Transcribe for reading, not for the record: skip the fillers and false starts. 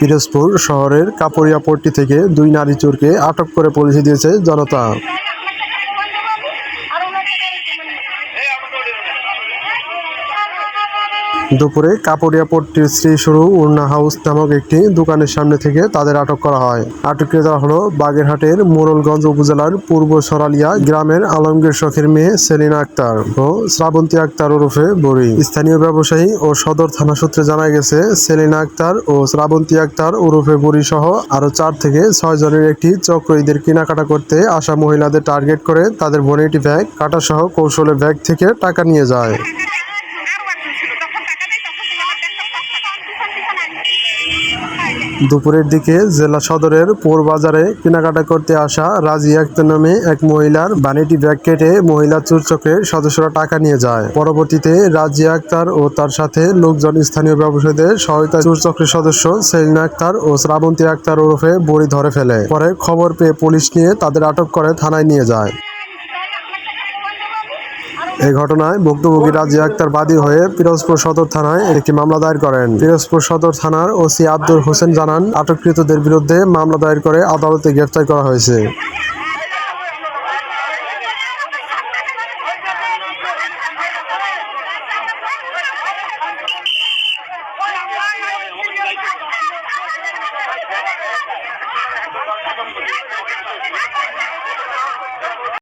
পিরোজপুর শহরের কাপড়িয়া পট্টি থেকে 2 নারী চোরকে আটক করে পুলিশে দিয়েছে জনতা। দুপুরে কাপড়িয়া পট্টির শ্রী শুরু উন্না হাউস নামক একটি দোকানের সামনে থেকে তাদের আটক করা হয়। আটককৃতরা হলো বাগেরহাটের মোড়লগঞ্জ উপজেলার পূর্ব সরালিয়া গ্রামের আলমগীর শখের মেয়ে সেলিনা আক্তার ও শ্রাবন্তী আক্তার ওরফে বড়ি। স্থানীয় ব্যবসায়ী ও সদর থানা সূত্রে জানা গেছে, সেলিনা আক্তার ও শ্রাবন্তী আক্তার ওরফে বড়ি সহ আরো 4 থেকে 6 জনের একটি চক্র ঈদের কেনাকাটা করতে আসা মহিলাদের টার্গেট করে তাদের ভ্যানিটি ব্যাগ, কাঁটা সহ কৌশলের ব্যাগ থেকে টাকা নিয়ে যায়। দুপুরের দিকে জেলা সদরের পোরবাজারে কেনাকাটা করতে আসা রাজিয়া আক্তার নামে এক মহিলার ভ্যানিটি ব্যাগ কেটে মহিলা চোর চক্রের সদস্যরা টাকা নিয়ে যায়। পরবর্তীতে রাজিয়া আক্তার ও তার সাথে লোকজন স্থানীয় ব্যবসায়ীদের সহায়তায় চোর চক্রের সদস্য সেলিনা আক্তার ও শ্রাবন্তী আক্তার ওরফে বড়ি ধরে ফেলে। পরে খবর পেয়ে পুলিশ নিয়ে তাদের আটক করে থানায় নিয়ে যায়। এই ঘটনায় ভুক্তভোগী রাজিয়া আক্তার বাদী হয়ে পিরোজপুর সদর থানায় একটি মামলা দায়ের করেন। পিরোজপুর সদর থানার ওসি আব্দুল হোসেন জানান, আটককৃতদের বিরুদ্ধে মামলা দায়ের করে আদালতে গ্রেফতার করা হয়েছে।